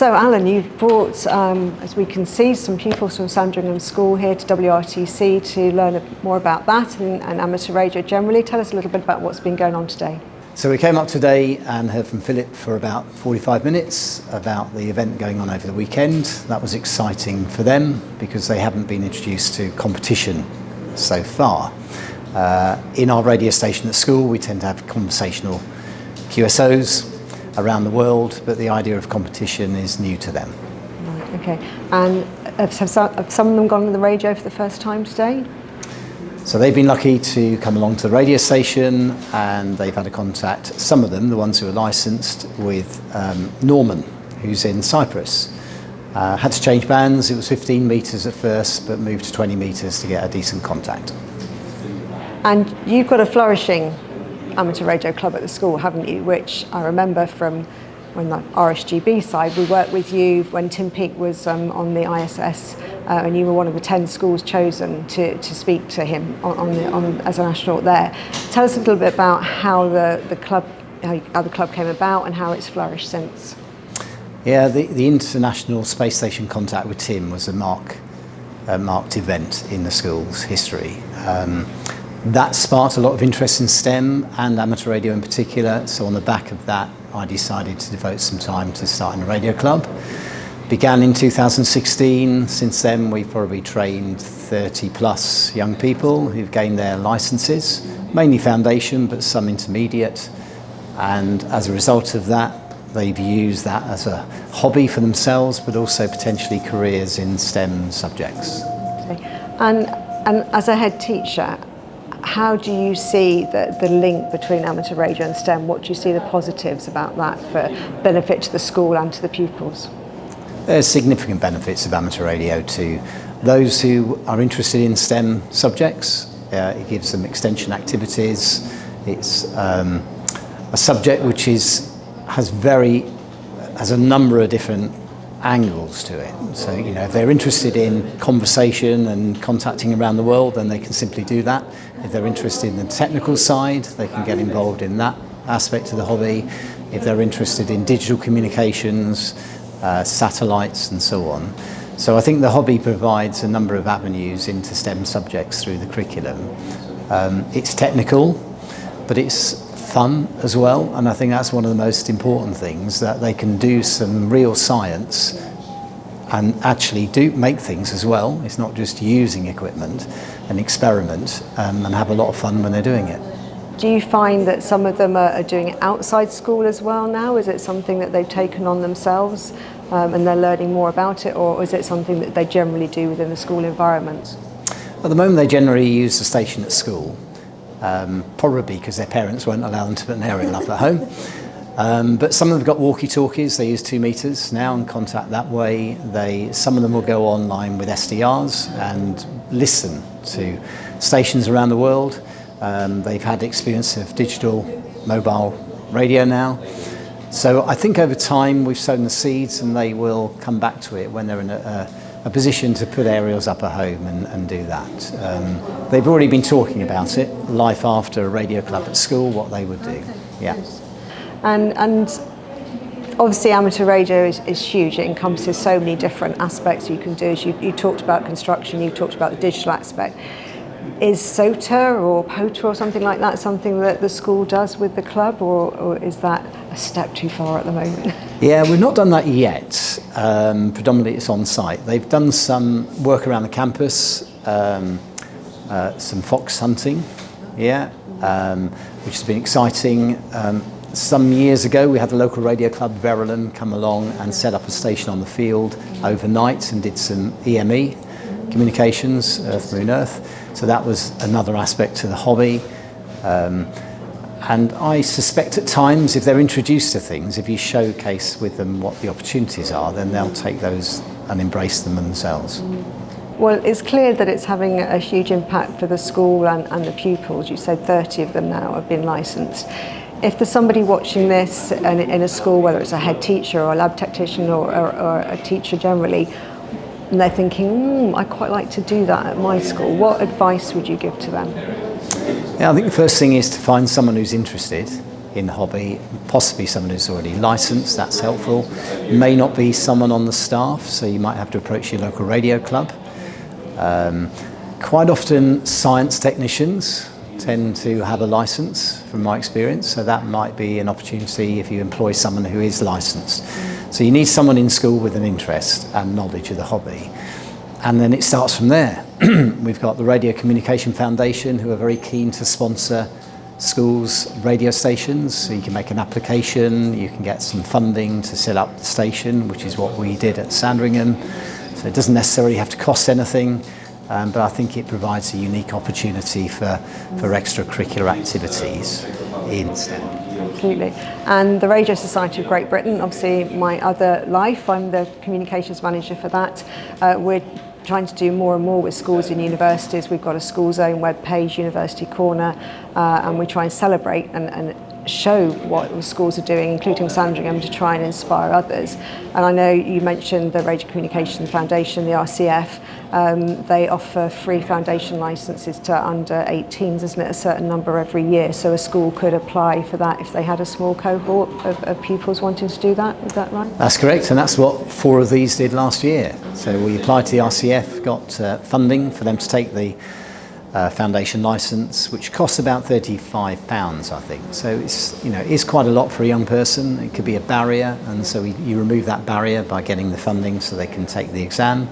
So Alan, you've brought, as we can see, some pupils from Sandringham School here to WRTC to learn more about that and amateur radio generally. Tell us a little bit about what's been going on today. So we came up today and heard from Philip for about 45 minutes about the event going on over the weekend. That was exciting for them because they haven't been introduced to competition so far. In our radio station at school, we tend to have conversational QSOs around the world, but the idea of competition is new to them. Right, okay. And have some of them gone on the radio for the first time today? So they've been lucky to come along to the radio station, and they've had a contact, some of them, the ones who are licensed, with Norman, who's in Cyprus. Had to change bands. It was 15 metres at first, but moved to 20 metres to get a decent contact. And you've got a flourishing amateur radio club at the school, haven't you? Which I remember from when the RSGB side, we worked with you when Tim Peake was on the ISS, and you were one of the 10 schools chosen to speak to him as an astronaut there. Tell us a little bit about how the club came about and how it's flourished since. Yeah, the International Space Station contact with Tim was a marked event in the school's history. That sparked a lot of interest in STEM and amateur radio in particular, so on the back of that I decided to devote some time to starting a radio club. Began in 2016. Since then we've probably trained 30 plus young people who've gained their licenses, mainly foundation but some intermediate, and as a result of that they've used that as a hobby for themselves but also potentially careers in STEM subjects. Okay. And as a head teacher, how do you see the link between amateur radio and STEM? What do you see the positives about that for benefit to the school and to the pupils? There's significant benefits of amateur radio to those who are interested in STEM subjects. It gives them extension activities. It's a subject which has a number of different angles to it. So, if they're interested in conversation and contacting around the world, then they can simply do that. If they're interested in the technical side, they can get involved in that aspect of the hobby. If they're interested in digital communications, satellites and so on. So I think the hobby provides a number of avenues into STEM subjects through the curriculum. It's technical, but it's fun as well, and I think that's one of the most important things, that they can do some real science and actually make things as well. It's not just using equipment and experiment, and have a lot of fun when they're doing it. Do you find that some of them are doing it outside school as well now? Is it something that they've taken on themselves and they're learning more about it, or is it something that they generally do within the school environment? At the moment they generally use the station at school, probably because their parents won't allow them to put an aerial up at home. But some of them have got walkie-talkies. They use 2 meters now and contact that way. Some of them will go online with SDRs and listen to stations around the world. They've had experience of digital mobile radio now. So I think over time we've sown the seeds and they will come back to it when they're in a position to put aerials up at home and do that. They've already been talking about it, life after a radio club at school, what they would do. Okay. Yeah. And obviously amateur radio is huge. It encompasses so many different aspects you can do. As you talked about construction, you talked about the digital aspect. Is SOTA or POTA or something like that something that the school does with the club, or is that a step too far at the moment? Yeah, we've not done that yet. Predominantly it's on site. They've done some work around the campus, some fox hunting, which has been exciting. Some years ago we had the local radio club Verulam come along and set up a station on the field overnight and did some EME communications, Earth, Moon, Earth. So that was another aspect to the hobby. And I suspect at times if they're introduced to things, if you showcase with them what the opportunities are, then they'll take those and embrace them themselves. Well, it's clear that it's having a huge impact for the school and the pupils. You said 30 of them now have been licensed. If there's somebody watching this in a school, whether it's a head teacher or a lab technician or a teacher generally, and they're thinking, I'd quite like to do that at my school, what advice would you give to them? Yeah, I think the first thing is to find someone who's interested in the hobby, possibly someone who's already licensed, that's helpful. May not be someone on the staff, so you might have to approach your local radio club. Quite often science technicians tend to have a license from my experience, so that might be an opportunity if you employ someone who is licensed. So you need someone in school with an interest and knowledge of the hobby. And then it starts from there. We've got the Radio Communication Foundation who are very keen to sponsor schools' radio stations, so you can make an application, you can get some funding to set up the station, which is what we did at Sandringham. So it doesn't necessarily have to cost anything, but I think it provides a unique opportunity for extracurricular activities in STEM. Absolutely. And the Radio Society of Great Britain, obviously my other life, I'm the communications manager for that. We're trying to do more and more with schools and universities. We've got a school zone web page, University Corner, and we try and celebrate and show what the schools are doing, including Sandringham, to try and inspire others. And I know you mentioned the Radio Communication Foundation, the RCF. They offer free foundation licenses to under 18s, isn't it, a certain number every year. So a school could apply for that if they had a small cohort of pupils wanting to do that. Is that right? That's correct, and that's what 4 of these did last year. So we applied to the RCF, got funding for them to take the foundation license, which costs about £35, I think. So it's quite a lot for a young person. It could be a barrier, and so you remove that barrier by getting the funding so they can take the exam.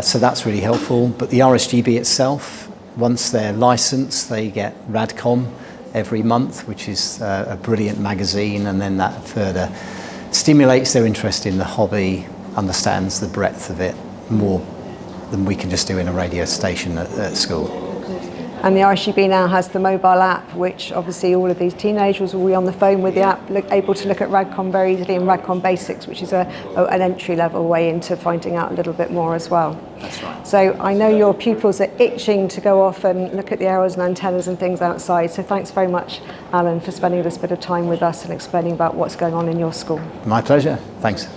So that's really helpful. But the RSGB itself, once they're licensed, they get Radcom every month, which is a brilliant magazine, and then that further stimulates their interest in the hobby, understands the breadth of it more than we can just do in a radio station at school. And the RSGB now has the mobile app, which obviously all of these teenagers will be on the phone with the app, able to look at Radcom very easily, and Radcom Basics, which is an entry-level way into finding out a little bit more as well. That's right. So I know your pupils are itching to go off and look at the arrows and antennas and things outside. So thanks very much, Alan, for spending this bit of time with us and explaining about what's going on in your school. My pleasure. Thanks.